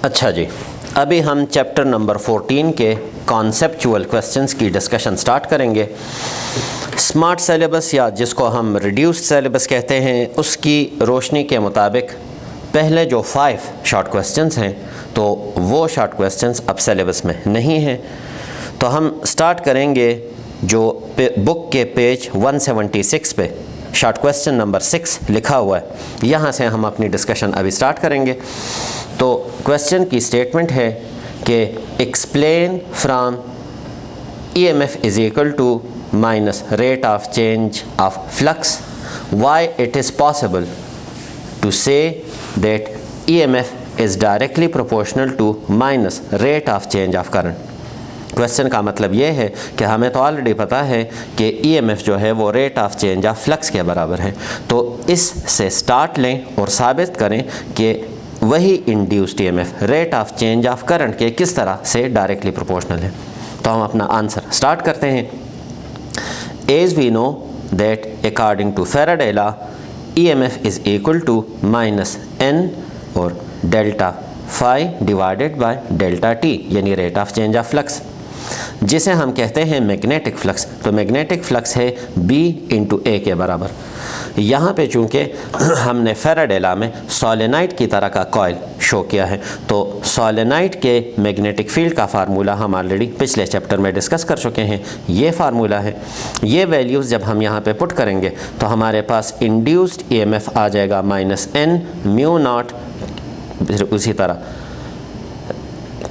अच्छा जी, अभी हम चैप्टर नंबर 14 के कॉन्सेप्चुअल क्वेश्चंस की डिस्कशन स्टार्ट करेंगे। स्मार्ट सिलेबस या जिसको हम रिड्यूस्ड सिलेबस कहते हैं, उसकी रोशनी के मुताबिक पहले जो 5 शॉर्ट क्वेश्चंस हैं तो वो शॉर्ट क्वेश्चंस अब सिलेबस में नहीं हैं। तो हम स्टार्ट करेंगे जो बुक के पेज 176 पे शॉर्ट क्वेश्चन नंबर 6 लिखा हुआ है, यहाँ से हम अपनी डिस्कशन अभी स्टार्ट करेंगे। तो क्वेश्चन की स्टेटमेंट है कि explain from EMF is equal to minus rate of change of flux why it is possible to say that EMF is directly proportional to minus rate of change of current. Question का मतलब ये है कि हमें तो already पता है कि EMF जो है वो rate of change of flux के बराबर है, तो इससे स्टार्ट लें और साबित करें कि वही induced EMF rate of change of current के किस तरह से डायरेक्टली प्रोपोर्शनल है। तो हम अपना आंसर स्टार्ट करते हैं। As we know that according to Faraday law EMF is equal to minus n और delta phi divided by delta t, यानी rate of change of flux, जिसे हम कहते हैं मैग्नेटिक फ्लक्स। तो मैग्नेटिक फ्लक्स है B इंटू A के बराबर। यहाँ पे चूँकि हमने फैराडे लॉ में सोलेनाइड की तरह का कॉइल शो किया है, तो सोलेनाइड के मैग्नेटिक फील्ड का फार्मूला हम ऑलरेडी पिछले चैप्टर में डिस्कस कर चुके हैं। ये फार्मूला है, ये वैल्यूज़ जब हम यहाँ पे पुट करेंगे तो हमारे पास इंड्यूस्ड EMF आ जाएगा माइनस n म्यू नॉट, फिर उसी तरह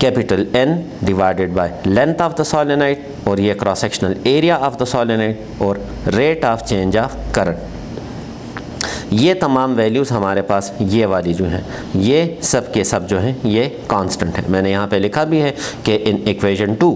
capital N divided by length of the solenoid, और ये cross sectional area of the solenoid और rate of change of current. ये तमाम वैल्यूज़ हमारे पास ये वाली जो हैं, ये सब के सब जो हैं ये कांस्टेंट है। मैंने यहाँ पे लिखा भी है कि in equation 2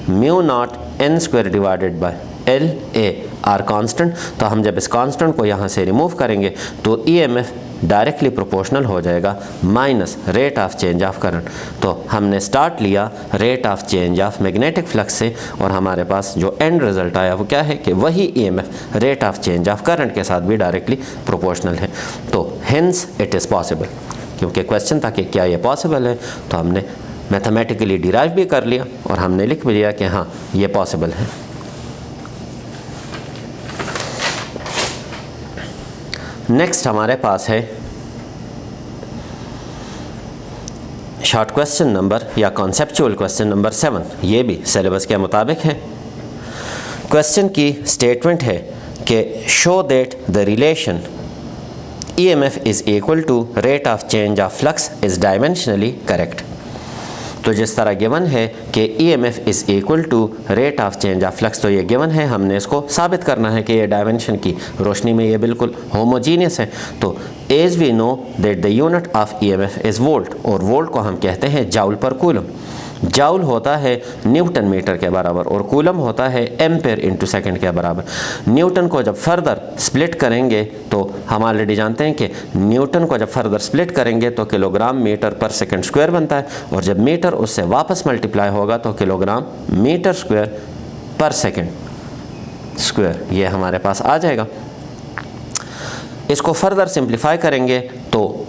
mu naught n square divided by L A are constant. तो हम जब इस कांस्टेंट को यहाँ से रिमूव करेंगे तो EMF डायरेक्टली प्रोपोर्शनल हो जाएगा minus rate of change of current. तो हमने स्टार्ट लिया rate of change of magnetic flux से, और हमारे पास जो एंड रिजल्ट आया वो क्या है कि वही EMF rate of change of current के साथ भी डायरेक्टली प्रोपोर्शनल है। तो हेंस इट इज़ पॉसिबल, क्योंकि क्वेश्चन था कि क्या ये पॉसिबल है, तो हमने मैथमेटिकली डिराइव भी कर लिया और हमने लिख भी लिया कि हाँ ये पॉसिबल है। नेक्स्ट हमारे पास है शॉर्ट क्वेश्चन नंबर या कॉन्सेप्चुअल क्वेश्चन नंबर 7। ये भी सिलेबस के मुताबिक है। क्वेश्चन की स्टेटमेंट है कि show that the relation EMF is equal to rate of change of flux is dimensionally correct. तो जिस तरह गिवन है कि EMF is equal to rate of change of flux, तो ये गिवन है, हमने इसको साबित करना है कि ये डायमेंशन की रोशनी में ये बिल्कुल होमोजीनियस है। तो as we know that the unit of EMF is volt, और वोल्ट को हम कहते हैं जाउल पर कूलम। जाउल होता है न्यूटन मीटर के बराबर और कूलम होता है एम्पेयर इंटू सेकेंड के बराबर। न्यूटन को जब फर्दर स्प्लिट करेंगे तो हम ऑलरेडी जानते हैं कि न्यूटन को जब फर्दर स्प्लिट करेंगे तो किलोग्राम मीटर पर सेकंड स्क्वायर बनता है, और जब मीटर उससे वापस मल्टीप्लाई होगा तो किलोग्राम मीटर स्क्वायर पर सेकेंड स्क्वायर ये हमारे पास आ जाएगा। इसको फर्दर सिंप्लीफाई करेंगे तो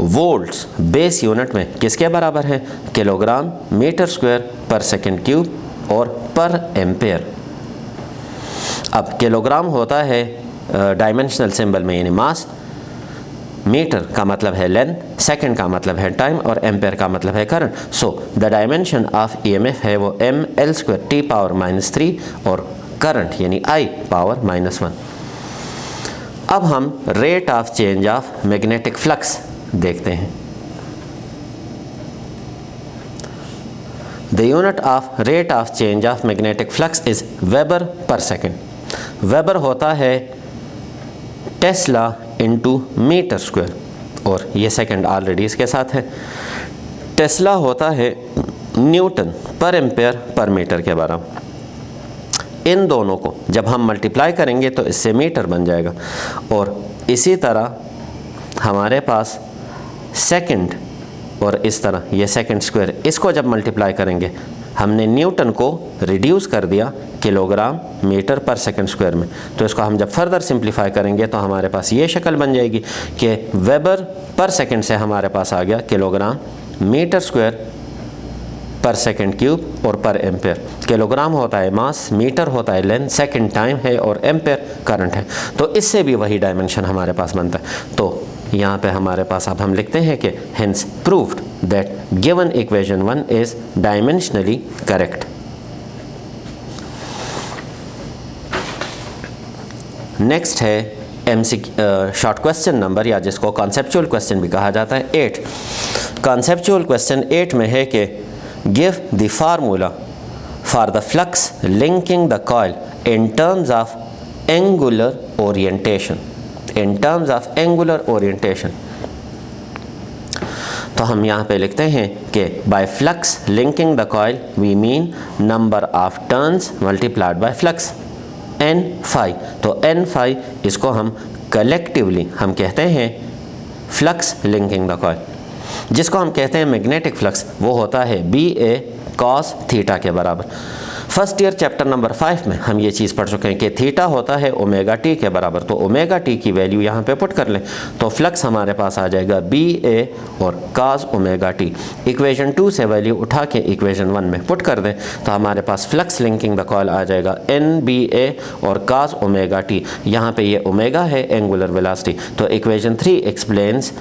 वोल्ट्स बेस यूनिट में किसके बराबर है, किलोग्राम मीटर स्क्वायर पर सेकंड क्यूब और पर एम्पेयर। अब किलोग्राम होता है डायमेंशनल सिंबल में यानी मास, मीटर का मतलब है लेंथ, सेकंड का मतलब है टाइम और एम्पेयर का मतलब है current. So the dimension of EMF है वो ml स्क्वायर t पावर -3 और करंट यानी I पावर -1। अब हम rate of change of magnetic flux देखते हैं। The unit of rate of change of magnetic flux is weber पर सेकेंड। वेबर होता है टेस्ला इंटू मीटर स्क्वायर, और ये सेकंड ऑलरेडी इसके साथ है। टेस्ला होता है Newton per ampere per metre के बराबर। इन दोनों को जब हम मल्टीप्लाई करेंगे तो इससे मीटर बन जाएगा, और इसी तरह हमारे पास सेकंड और इस तरह ये सेकंड स्क्वायर, इसको जब मल्टीप्लाई करेंगे हमने न्यूटन को रिड्यूस कर दिया किलोग्राम मीटर पर सेकंड स्क्वायर में, तो इसको हम जब फर्दर सिंप्लीफाई करेंगे तो हमारे पास ये शक्ल बन जाएगी कि वेबर पर सेकंड से हमारे पास आ गया किलोग्राम मीटर स्क्वायर पर सेकंड क्यूब और पर एम्पेयर। किलोग्राम होता है मास, मीटर होता है लेंथ, सेकंड टाइम है और एम्पेयर करंट है। तो इससे भी वही डायमेंशन हमारे पास बनता है। तो यहाँ पे हमारे पास अब हम लिखते हैं कि hence proved that given equation 1 is dimensionally correct. Next है शॉर्ट क्वेश्चन नंबर, या जिसको कॉन्सेप्चुअल क्वेश्चन भी कहा जाता है, 8। कॉन्सेप्चुअल क्वेश्चन 8 में है कि give the formula for the flux linking the coil in terms of angular orientation. In terms of angular orientation तो हम यहाँ पे लिखते हैं कि by flux linking the coil we mean number of turns multiplied by flux n phi. तो n phi इसको हम कलेक्टिवली हम कहते हैं फ्लक्स लिंकिंग द कॉइल। जिसको हम कहते हैं मैग्नेटिक फ्लक्स, वो होता है BA cos थीटा के बराबर। फर्स्ट ईयर चैप्टर नंबर 5 में हम ये चीज़ पढ़ चुके हैं कि थीटा होता है ओमेगा टी के बराबर। तो ओमेगा टी की वैल्यू यहाँ पे पुट कर लें तो फ्लक्स हमारे पास आ जाएगा BA और cos ओमेगा टी। इक्वेशन 2 से वैल्यू उठा के इक्वेशन 1 में पुट कर दें तो हमारे पास फ्लक्स लिंकिंग द कॉइल आ जाएगा NBA और cos ओमेगा टी। यहाँ पे ये ओमेगा है एंगुलर वेलोसिटी। तो equation 3 explains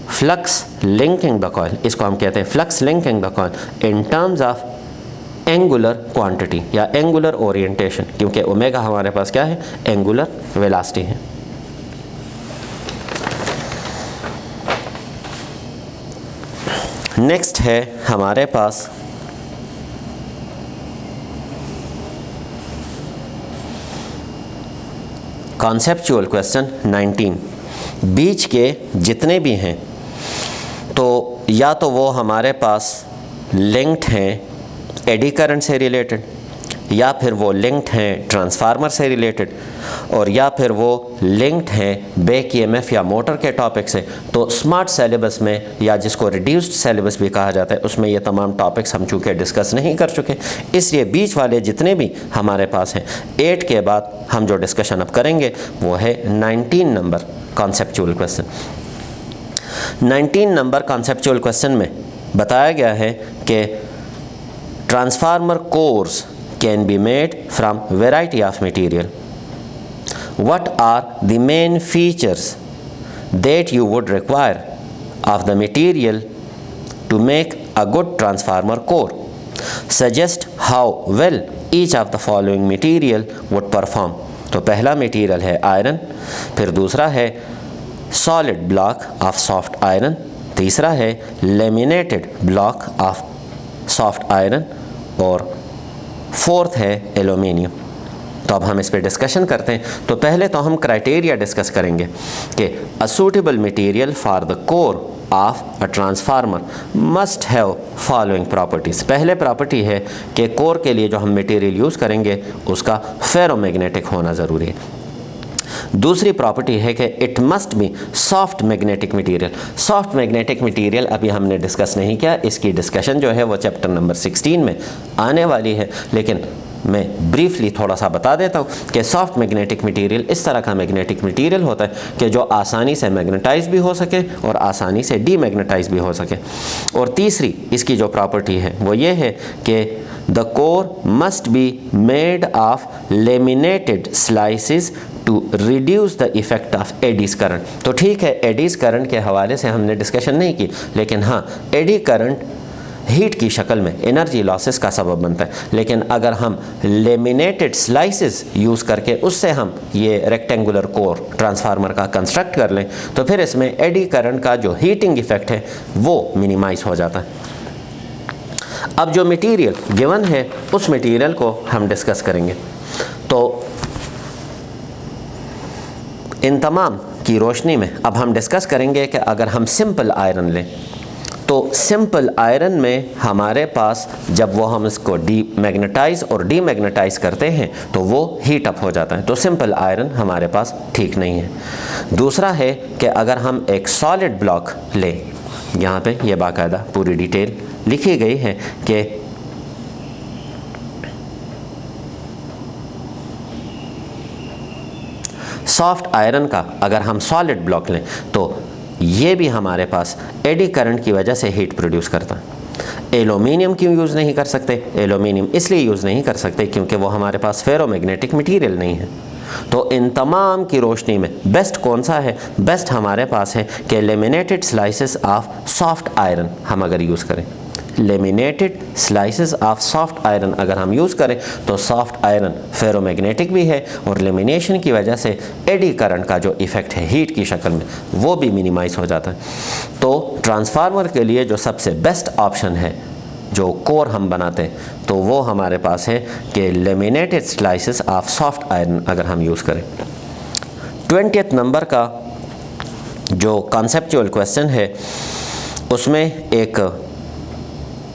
flux linking the coil, इसको हम कहते हैं flux linking the coil in terms of angular quantity या एंगुलर ओरिएंटेशन, क्योंकि ओमेगा हमारे पास क्या है, एंगुलर वेलोसिटी है। नेक्स्ट है हमारे पास कॉन्सेप्चुअल क्वेश्चन 19। बीच के जितने भी हैं तो या तो वो हमारे पास लिंक्ड हैं एडी करंट से रिलेटेड, या फिर वो लिंक्ड हैं ट्रांसफार्मर से रिलेटेड, और या फिर वो लिंक्ड हैं बैक ईएमएफ या मोटर के टॉपिक से। तो स्मार्ट सिलेबस में, या जिसको रिड्यूस्ड सिलेबस भी कहा जाता है, उसमें ये तमाम टॉपिक्स हम चूँकि डिस्कस नहीं कर चुके, इसलिए बीच वाले जितने भी हमारे पास हैं 8 के बाद हम जो डिस्कशन अब करेंगे वो है 19 number conceptual question. 19 number conceptual question में बताया गया है कि transformer cores can be made from variety of material. What are the main features that you would require of the material to make a good transformer core? Suggest how well each of the following material would perform. तो पहला material है iron, फिर दूसरा है solid block of soft iron, तीसरा है laminated block of soft iron, और fourth है एल्यूमिनियम। तो अब हम इस पे डिस्कशन करते हैं। तो पहले तो हम क्राइटेरिया डिस्कस करेंगे कि a suitable material for the core of a transformer must have following properties. पहले प्रॉपर्टी है कि कोर के लिए जो हम मटेरियल यूज़ करेंगे उसका फेरोमैग्नेटिक होना ज़रूरी है। दूसरी प्रॉपर्टी है कि it must be soft magnetic material. Soft magnetic material अभी हमने डिस्कस नहीं किया, इसकी डिस्कशन जो है वो चैप्टर नंबर 16 में आने वाली है, लेकिन मैं ब्रीफली थोड़ा सा बता देता हूँ कि सॉफ्ट मैग्नेटिक मटेरियल इस तरह का मैग्नेटिक मटेरियल होता है कि जो आसानी से मैग्नेटाइज भी हो सके और आसानी से डीमैग्नेटाइज भी हो सके। और तीसरी इसकी जो प्रॉपर्टी है वो ये है कि the core must be made of laminated slices to reduce the effect of eddies current. तो ठीक है, एडीज करंट के हवाले से हमने डिस्कशन नहीं की, लेकिन हाँ, एडी करंट हीट की शक्ल में एनर्जी लॉसेस का सबब बनता है। लेकिन अगर हम लेमिनेटेड स्लाइसेस यूज़ करके उससे हम ये रेक्टेंगुलर कोर ट्रांसफार्मर का कंस्ट्रक्ट कर लें तो फिर इसमें एडी करंट का जो हीटिंग इफ़ेक्ट है वो मिनिमाइज हो जाता है। अब जो मटेरियल गिवन है उस मटेरियल को हम डिस्कस करेंगे। तो इन तमाम की रोशनी में अब हम डिस्कस करेंगे कि अगर हम सिंपल आयरन लें तो सिंपल आयरन में हमारे पास जब वो हम इसको डीमैग्नेटाइज और डीमैग्नेटाइज करते हैं तो वो हीट अप हो जाता है। तो सिंपल आयरन हमारे पास ठीक नहीं है। दूसरा है कि अगर हम एक सॉलिड ब्लॉक लें, यहाँ पे ये बाकायदा पूरी डिटेल लिखी गई है कि सॉफ्ट आयरन का अगर हम सॉलिड ब्लॉक लें तो ये भी हमारे पास एडी करंट की वजह से हीट प्रोड्यूस करता है। एल्यूमिनियम क्यों यूज़ नहीं कर सकते? एल्यूमिनियम इसलिए यूज़ नहीं कर सकते क्योंकि वो हमारे पास फेरोमैग्नेटिक मटेरियल नहीं है। तो इन तमाम की रोशनी में बेस्ट कौन सा है? बेस्ट हमारे पास है कि laminated slices of soft iron हम अगर यूज़ करें, laminated slices of soft iron अगर हम यूज़ करें तो सॉफ्ट आयरन फेरोमैग्नेटिक भी है और लेमिनेशन की वजह से एडी करंट का जो इफ़ेक्ट है हीट की शक्ल में वो भी मिनिमाइज़ हो जाता है। तो ट्रांसफार्मर के लिए जो सबसे बेस्ट ऑप्शन है जो कोर हम बनाते हैं तो वो हमारे पास है कि laminated slices of soft iron अगर हम यूज़ करें। 20th नंबर का जो कॉन्सेप्चुअल क्वेश्चन है उसमें एक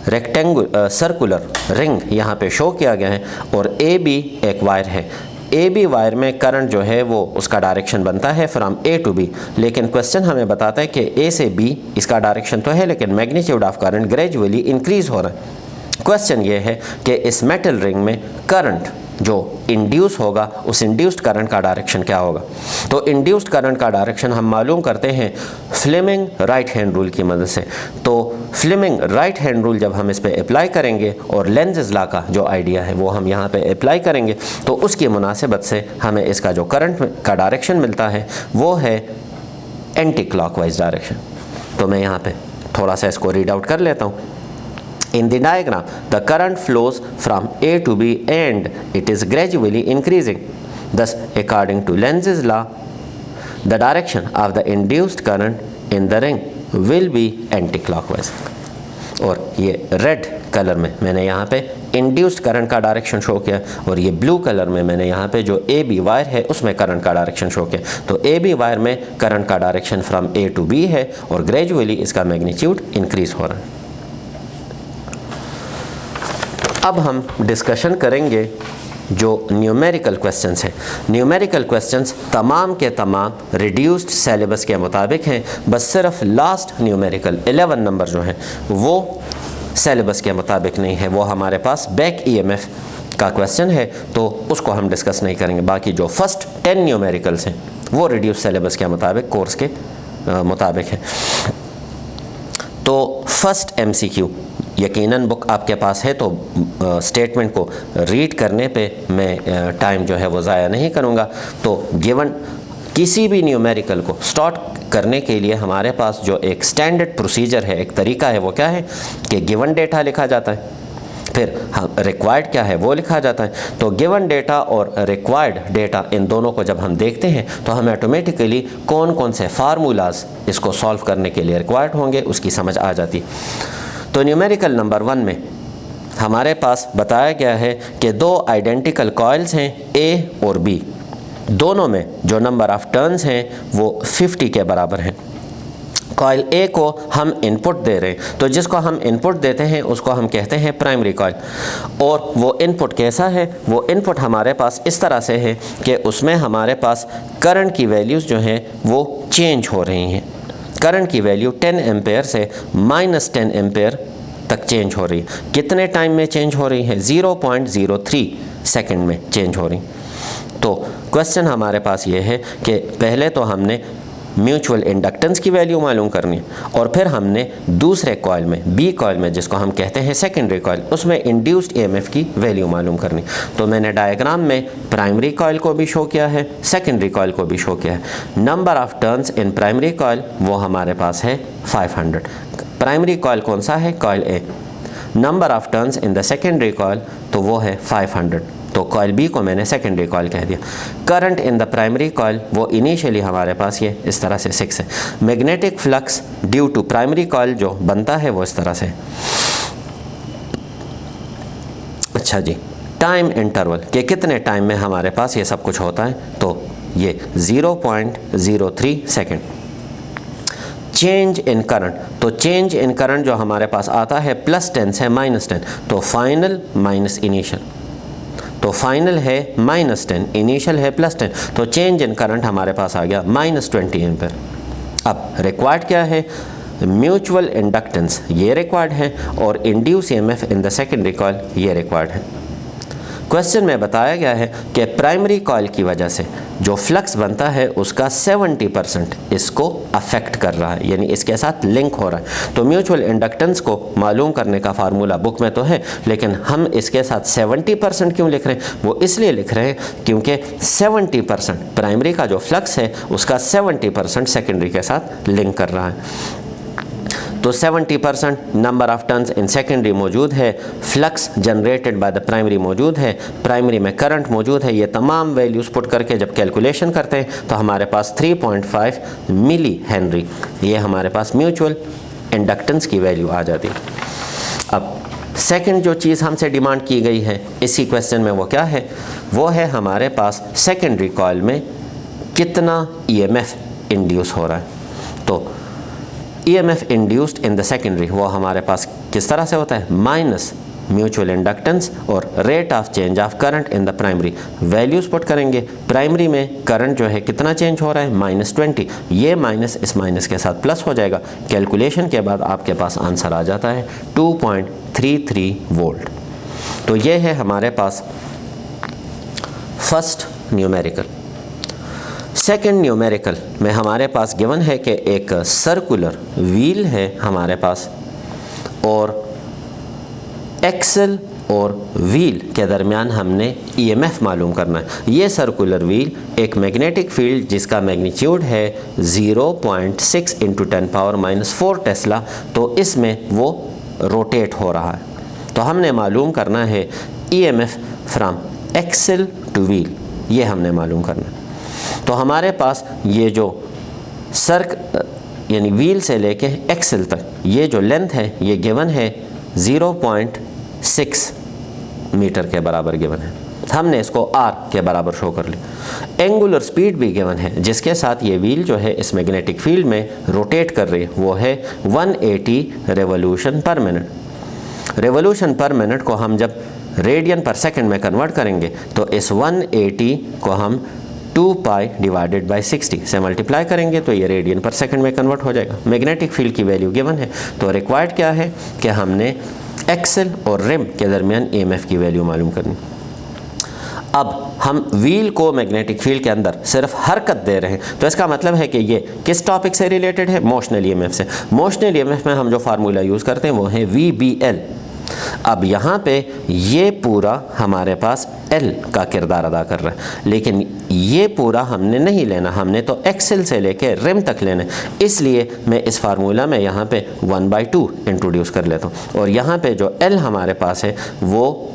सर्कुलर रिंग यहाँ पे शो किया गया है और ए बी एक वायर है। ए बी वायर में करंट जो है वो उसका डायरेक्शन बनता है फ्रॉम ए टू बी, लेकिन क्वेश्चन हमें बताता है कि ए से बी इसका डायरेक्शन तो है लेकिन magnitude of current gradually increase हो रहा है। क्वेश्चन ये है कि इस मेटल रिंग में करंट जो इंड्यूस होगा उस इंड्यूस्ड करंट का डायरेक्शन क्या होगा? तो इंड्यूस्ड करंट का डायरेक्शन हम मालूम करते हैं फ्लेमिंग राइट हैंड रूल की मदद से। तो फ्लेमिंग राइट हैंड रूल जब हम इस पे अप्लाई करेंगे और लेंज़ लॉ का जो आइडिया है वो हम यहाँ पे अप्लाई करेंगे तो उसकी मुनासिबत से हमें इसका जो करंट का डायरेक्शन मिलता है वो है एंटी क्लॉकवाइज डायरेक्शन। तो मैं यहाँ पे थोड़ा सा इसको रीड आउट कर लेता हूँ। In the diagram, the current flows from A to B and it is gradually increasing. Thus, according to Lenz's law, the direction of the induced current in the ring will be anti-clockwise. और ये red colour में मैंने यहाँ पे induced current का direction show किया और ये ब्लू कलर में मैंने यहाँ पे जो ए बी वायर है उसमें करंट का डायरेक्शन शो किया। तो ए बी वायर में करंट का direction from A to B है और ग्रेजुअली इसका मैग्नीट्यूड इंक्रीज हो रहा है। अब हम डिस्कशन करेंगे जो न्यूमेरिकल क्वेश्चंस हैं। न्यूमेरिकल क्वेश्चंस तमाम के तमाम रिड्यूस्ड सिलेबस के मुताबिक हैं, बस सिर्फ लास्ट न्यूमेरिकल 11 नंबर जो हैं वो सिलेबस के मुताबिक नहीं है, वो हमारे पास बैक ईएमएफ का क्वेश्चन है तो उसको हम डिस्कस नहीं करेंगे। बाकी जो फर्स्ट 10 न्यूमेरिकल्स हैं वो रिड्यूस्ड सिलेबस के मुताबिक कोर्स के मुताबिक है। तो फर्स्ट एमसीक्यू यकीनन बुक आपके पास है तो स्टेटमेंट को रीड करने पे मैं टाइम जो है वो ज़ाया नहीं करूँगा। तो गिवन किसी भी न्यूमेरिकल को स्टार्ट करने के लिए हमारे पास जो एक स्टैंडर्ड प्रोसीजर है, एक तरीका है, वो क्या है कि गिवन डेटा लिखा जाता है, फिर रिक्वायर्ड क्या है वो लिखा जाता है। तो गिवन डेटा और रिक्वायर्ड डेटा इन दोनों को जब हम देखते हैं तो हमें ऑटोमेटिकली कौन कौन से फार्मूलाज इसको सॉल्व करने के लिए रिक्वायर्ड होंगे उसकी समझ आ जाती है। तो न्यूमेरिकल नंबर 1 में हमारे पास बताया गया है कि दो आइडेंटिकल कॉइल्स हैं ए और बी, दोनों में जो नंबर ऑफ टर्न्स हैं वो 50 के बराबर हैं। कॉइल ए को हम इनपुट दे रहे हैं तो जिसको हम इनपुट देते हैं उसको हम कहते हैं प्राइमरी कॉइल। और वो इनपुट कैसा है? वो इनपुट हमारे पास इस तरह से है कि उसमें हमारे पास करंट की वैल्यूज़ जो हैं वो चेंज हो रही हैं। करंट की वैल्यू 10 एम्पेयर से -10 एम्पेयर तक चेंज हो रही है। कितने टाइम में चेंज हो रही है? 0.03 सेकंड में चेंज हो रही। तो क्वेश्चन हमारे पास ये है कि पहले तो हमने म्यूचुअल इंडक्टेंस की वैल्यू मालूम करनी और फिर हमने दूसरे कॉइल में, बी कॉइल में जिसको हम कहते हैं सेकेंडरी कॉइल, उसमें इंड्यूस्ड ईएमएफ की वैल्यू मालूम करनी। तो मैंने डायग्राम में प्राइमरी कॉइल को भी शो किया है, सेकेंडरी कॉइल को भी शो किया है। Number of turns in primary coil वो हमारे पास है 500। प्राइमरी कॉइल कौन सा है? Coil A. Number of turns in the secondary coil तो वो है 500। तो कॉइल बी को मैंने सेकेंडरी कॉइल कह दिया। Current in the primary coil वो इनिशियली हमारे पास ये इस तरह से 6 है। Magnetic flux due to primary coil जो बनता है वो इस तरह से। अच्छा जी, टाइम इंटरवल के कितने टाइम में हमारे पास ये सब कुछ होता है? तो ये 0.03 सेकेंड। चेंज इन करंट, तो चेंज इन करंट जो हमारे पास आता है +10 से -10, तो फाइनल माइनस इनिशियल। तो फाइनल है -10, इनिशियल है +10, तो चेंज इन करंट हमारे पास आ गया -20 एम्पेयर। अब रिक्वायर्ड क्या है? म्यूचुअल इंडक्टेंस ये रिक्वायर्ड है और induce EMF in the secondary coil ये रिक्वायर्ड है। क्वेश्चन में बताया गया है कि प्राइमरी कॉइल की वजह से जो फ्लक्स बनता है उसका 70% इसको अफेक्ट कर रहा है, यानी इसके साथ लिंक हो रहा है। तो म्यूचुअल इंडक्टेंस को मालूम करने का फार्मूला बुक में तो है, लेकिन हम इसके साथ 70% क्यों लिख रहे हैं? वो इसलिए लिख रहे हैं क्योंकि 70% प्राइमरी का जो फ्लक्स है उसका 70% सेकेंडरी के साथ लिंक कर रहा है। तो 70% number of turns in secondary मौजूद है, flux generated by the primary मौजूद है, प्राइमरी में करंट मौजूद है। ये तमाम वैल्यूज़ पुट करके जब कैलकुलेशन करते हैं तो हमारे पास 3.5 मिली हेनरी, ये हमारे पास म्यूचुअल इंडक्टेंस की वैल्यू आ जाती है। अब सेकंड जो चीज़ हमसे डिमांड की गई है इसी क्वेश्चन में वो क्या है? वो है हमारे पास सेकेंडरी कॉइल में कितना ईएमएफ इंड्यूस हो रहा है। तो EMF induced in the secondary वो हमारे पास किस तरह से होता है? माइनस म्यूचुअल इंडक्टेंस और rate of change of current in the primary. Values put करेंगे, प्राइमरी में करंट जो है कितना चेंज हो रहा है? -20। ये माइनस इस माइनस के साथ प्लस हो जाएगा। कैलकुलेशन के बाद आपके पास आंसर आ जाता है 2.33 वोल्ट। तो ये है हमारे पास फर्स्ट न्यूमेरिकल। सेकेंड न्यूमेरिकल में हमारे पास गिवन है कि एक सर्कुलर व्हील है हमारे पास और एक्सल और व्हील के दरमियान हमने ईएमएफ मालूम करना है। ये सर्कुलर व्हील एक मैग्नेटिक फील्ड जिसका मैग्नीट्यूड है 0.6 × 10⁻⁻⁴ टेस्ला, तो इसमें वो रोटेट हो रहा है। तो हमने मालूम करना है EMF from axle to wheel, ये हमने मालूम करना है। तो हमारे पास ये जो यानी व्हील से लेके एक्सल तक ये जो लेंथ है ये गिवन है 0.6 मीटर के बराबर गिवन है। हमने इसको r के बराबर शो कर लिया। एंगुलर स्पीड भी गिवन है जिसके साथ ये व्हील जो है इस मैग्नेटिक फील्ड में रोटेट कर रही है, वो है 180 रेवोल्यूशन पर मिनट। रेवोल्यूशन पर मिनट को हम जब रेडियन पर सेकंड में कन्वर्ट करेंगे तो इस 180 को हम 2π/60 से मल्टीप्लाई करेंगे तो ये रेडियन पर सेकंड में कन्वर्ट हो जाएगा। मैग्नेटिक फील्ड की वैल्यू गिवन है, तो रिक्वायर्ड क्या है कि हमने एक्सल और रिम के दरमियान ईएमएफ की वैल्यू मालूम करनी। अब हम व्हील को मैग्नेटिक फील्ड के अंदर सिर्फ हरकत दे रहे हैं, तो इसका मतलब है कि ये किस टॉपिक से रिलेटेड है? मोशनल ईएमएफ से। मोशनल ईएमएफ में हम जो फार्मूला यूज़ करते हैं वो है VBL। अब यहाँ पे ये पूरा हमारे पास L का किरदार अदा कर रहा है, लेकिन ये पूरा हमने नहीं लेना, हमने तो एक्सल से लेके रिम तक लेना है। इसलिए मैं इस फार्मूला में यहाँ पे 1/2 इंट्रोड्यूस कर लेता हूँ और यहाँ पे जो L हमारे पास है वो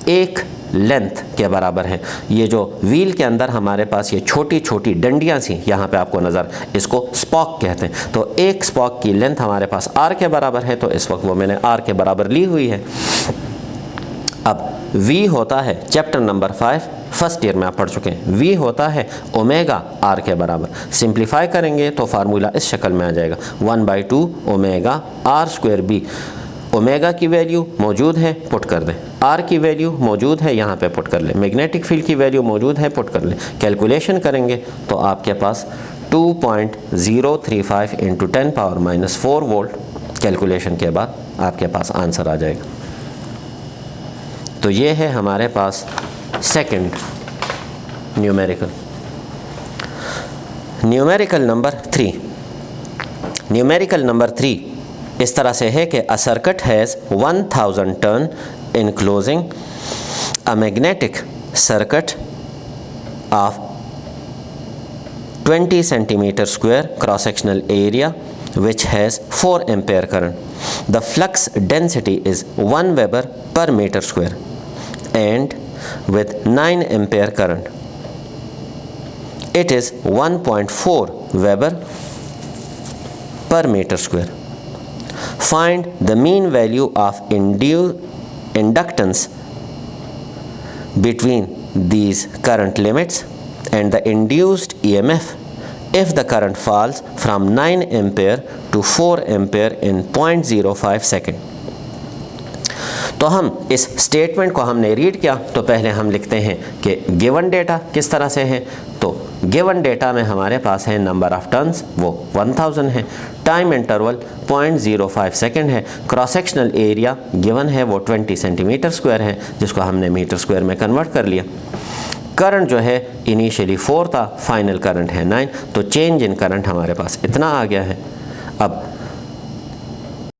एक लेंथ के बराबर है। ये जो व्हील के अंदर हमारे पास ये छोटी छोटी डंडियाँ सी यहाँ पे आपको नज़र, इसको स्पॉक कहते हैं। तो एक स्पॉक की लेंथ हमारे पास r के बराबर है, तो इस वक्त वो मैंने r के बराबर ली हुई है। अब v होता है चैप्टर नंबर 5 फर्स्ट ईयर में आप पढ़ चुके हैं, v होता है ओमेगा r के बराबर। सिंप्लीफाई करेंगे तो फार्मूला इस शक्ल में आ जाएगा 1/2 ओमेगा r²b। ओमेगा की वैल्यू मौजूद है, पुट कर दें। आर की वैल्यू मौजूद है, यहाँ पे पुट कर लें। मैग्नेटिक फील्ड की वैल्यू मौजूद है, पुट कर लें। कैलकुलेशन करेंगे तो आपके पास 2.035 × 10⁻⁻⁴ वोल्ट कैलकुलेशन के बाद आपके पास आंसर आ जाएगा। तो ये है हमारे पास second numerical. Numerical number 3। Numerical number 3 इस तरह से है कि a circuit has 1000 turn enclosing a magnetic circuit of 20 centimeter square cross sectional area which has 4 ampere current. The flux density is 1 Weber per meter square and with 9 ampere current it is 1.4 Weber per meter square. Find the mean value of inductance between these current limits and the induced EMF if the current falls from 9 ampere to 4 ampere in 0.05 second. तो हम इस statement को हमने read किया तो पहले हम लिखते हैं कि गिवन डेटा किस तरह से है। तो गिवन डेटा में हमारे पास है नंबर ऑफ टर्न्स वो 1000 है, टाइम इंटरवल 0.05 सेकेंड है, क्रॉस सेक्शनल एरिया गिवन है वो 20 सेंटीमीटर स्क्वायर है जिसको हमने मीटर स्क्वायर में कन्वर्ट कर लिया। करंट जो है इनिशियली 4 था, फाइनल करंट है 9, तो चेंज इन करंट हमारे पास इतना आ गया है। अब